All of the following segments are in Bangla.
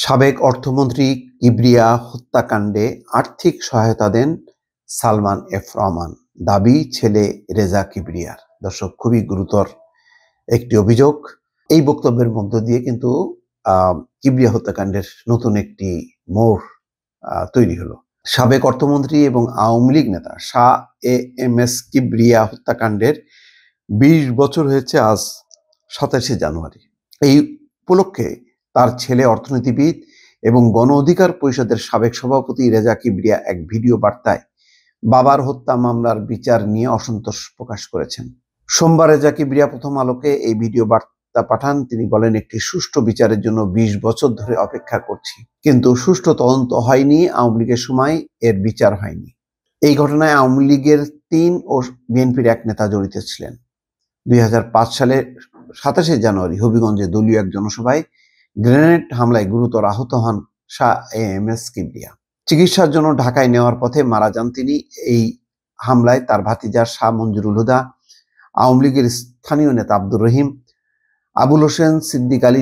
সাবেক অর্থমন্ত্রী কিবরিয়া হত্যাকাণ্ডে আর্থিক সহায়তা দেন সালমান এফ রহমান, দাবি ছেলে রেজা কিবরিয়ার। দর্শক, খুবই গুরুতর একটি অভিযোগ। এই বক্তব্যের মধ্য দিয়ে কিন্তু কিবরিয়া হত্যাকাণ্ডের নতুন একটি মোড় তৈরি হলো। সাবেক অর্থমন্ত্রী এবং আওয়ামী লীগ নেতা Shah A M S Kibria হত্যাকাণ্ডের 20 বছর হয়েছে আজ 27শে জানুয়ারি। এই উপলক্ষে তার ছেলে অর্থনীতিবিদ এবং গণ অধিকার পরিষদের সাবেক সভাপতি রেজা কিবরিয়া এক ভিডিও বার্তায় বাবার হত্যা মামলার বিচার নিয়ে অসন্তোষ প্রকাশ করেছেন। সোমবার রেজা কিবরিয়া প্রথম আলোকে এই ভিডিও বার্তা পাঠান। তিনি বলেন, একটি সুষ্ঠু বিচারের জন্য 20 বছর ধরে অপেক্ষা করছি, কিন্তু সুষ্ঠু তদন্ত হয়নি। আওয়ামী লীগের সময় এর বিচার হয়নি। এই ঘটনায় আওয়ামী লীগের 3 ও বিএনপির এক নেতা জড়িত ছিলেন। 2005 সালের 27শে জানুয়ারি হবিগঞ্জে দলীয় এক জনসভায় গ্রেনেড হামলায় গুরুতর আহত হন Shah A M S Kibria. চিকিৎসার জন্য ঢাকায় নেওয়ার পথে মারা যান তিনি। এই হামলায় তার ভাতিজা শাহ মঞ্জুরুল হুদা, আওয়ামী লীগের স্থানীয় নেতা আব্দুর রহিম, আবুল হোসেন সিদ্দিক আলী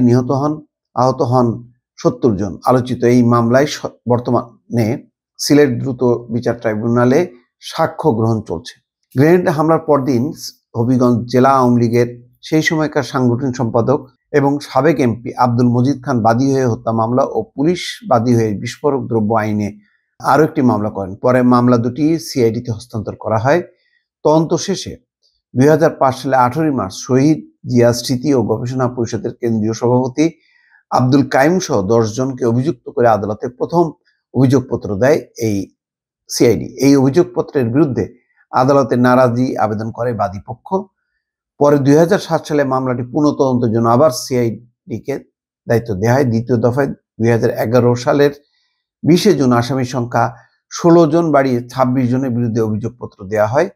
আহত হন 70 জন। আলোচিত এই মামলায় বর্তমানে সিলেট দ্রুত বিচার ট্রাইব্যুনালে সাক্ষ্য গ্রহণ চলছে। গ্রেনেড হামলার পরদিন হবিগঞ্জ জেলা আওয়ামী লীগের সেই সময়কার সাংগঠনিক সম্পাদক এবং সাবেক এমপি আব্দুল মজিদ খান বাদী হয়ে হত্যা মামলা ও পুলিশ বাদী হয়ে বিস্ফোরক দ্রব্য আইনে আরো একটি মামলা করেন। পরে মামলা দুটি সিআইডিতে হস্তান্তর করা হয়। তদন্ত শেষে 2005 সালে 18 মার্চ শহীদ জিয়া স্মৃতি ও গবেষণা পরিষদের কেন্দ্রীয় সভাপতি আব্দুল কাইম সহ 10 জনকে অভিযুক্ত করে আদালতে প্রথম অভিযোগপত্র দেয় এই সিআইডি। এই অভিযোগপত্রের বিরুদ্ধে আদালতে নারাজি আবেদন করে বাদী পক্ষ। পরে 2007 সালে মামলাটি পুনঃ তদন্তের জন্য আবার সিআইডিকে দায়িত্ব দেওয়া হয়। দ্বিতীয় দফায় 2011 সালের 20শে জুন আসামির সংখ্যা 16 জন বাড়িয়ে 26 জনের বিরুদ্ধে অভিযোগপত্র দেওয়া হয়।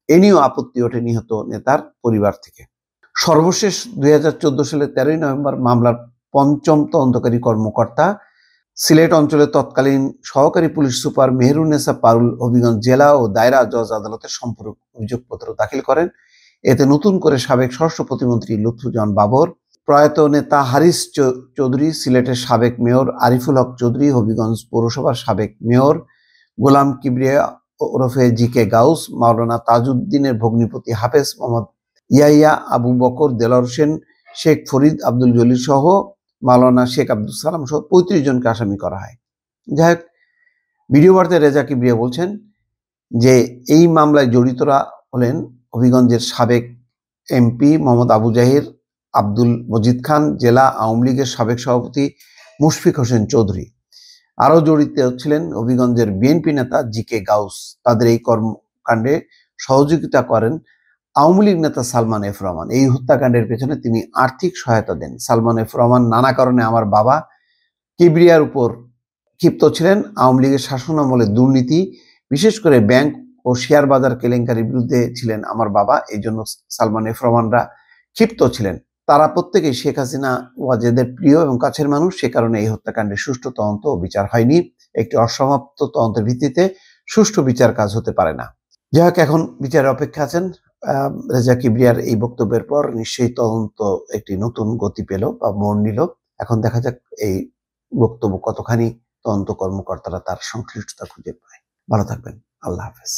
এ নিয়েও আপত্তি ওঠে নিহত নেতার পরিবার থেকে। সর্বশেষ 2014 সালের 13 নভেম্বর মামলার পঞ্চম তদন্তকারী কর্মকর্তা সিলেট অঞ্চলের তৎকালীন সহকারী পুলিশ সুপার মেহেরুন্নেসা পারুল হবিগঞ্জ জেলা ও দায়রা জজ আদালতের সম্পূরক অভিযোগপত্র দাখিল করেন। এতে নতুন করে সাবেক স্বরাষ্ট্র প্রতিমন্ত্রী লুৎফুজ্জামান বাবর, প্রয়াত নেতা হারিস চৌধুরী, সিলেটের সাবেক মেয়র আরিফুল হক চৌধুরী, হবিগঞ্জ পৌরসভার সাবেক মেয়র গোলাম কিবরিয়া ওরফে জিকে গাউস, মাওলানা তাজউদ্দিনের ভগ্নিপতি হাফেজ মোহাম্মদ ইয়াহিয়া, আবু বকর, দেলোয়ার হোসেন, শেখ ফরিদ, আব্দুল জলিল সহ মাওলানা শেখ আব্দুল সালাম সহ 35 জনকে আসামি করা হয়। যাই হোক, ভিডিও বার্তায় রেজা কিবরিয়া বলছেন যে এই মামলায় জড়িতরা হলেন হবিগঞ্জের সাবেক এমপি মোহাম্মদ আবু জাহির, আব্দুল মজিদ খান, জেলা আওয়ামী লীগের সাবেক সভাপতি মুশফিক হোসেন চৌধুরী। আরও জড়িত ছিলেন হবিগঞ্জের বিএনপি নেতা জিকে গাউস। তাদের এই কর্মকাণ্ডে সহযোগিতা করেন আওয়ামী লীগ নেতা সালমান এফ রহমান। এই হত্যাকাণ্ডের পেছনে তিনি আর্থিক সহায়তা দেন। সালমান এফ রহমান নানা কারণে আমার বাবা কিবরিয়ার উপর ক্ষিপ্ত ছিলেন। আওয়ামী লীগের শাসনামলে দুর্নীতি, বিশেষ করে ব্যাংক ও শেয়ার বাজার কেলেঙ্কারির বিরুদ্ধে ছিলেন আমার বাবা। এই জন্য সালমান এফ রহমানরা ক্ষিপ্ত ছিলেন। তারা প্রত্যেকেই শেখ হাসিনা ওয়াজেদের প্রিয় এবং কাছের মানুষ। সে কারণে এই হত্যাকাণ্ডের সুষ্ঠু তদন্ত ও বিচার হয়নি। একটি অসমাপ্ত তদন্তের ভিত্তিতে সুষ্ঠু বিচার কাজ হতে পারে না। যাই হোক, এখন বিচারের অপেক্ষা আছেন। রেজা কিবরিয়ার এই বক্তব্যের পর নিশ্চয়ই তদন্ত একটি নতুন গতি পেল বা মোড় নিল। এখন দেখা যাক এই বক্তব্য কতখানি তদন্ত কর্মকর্তারা তার সংশ্লিষ্টতা খুঁজে পায়। ভালো থাকবেন। আল্লাহ হাফেজ।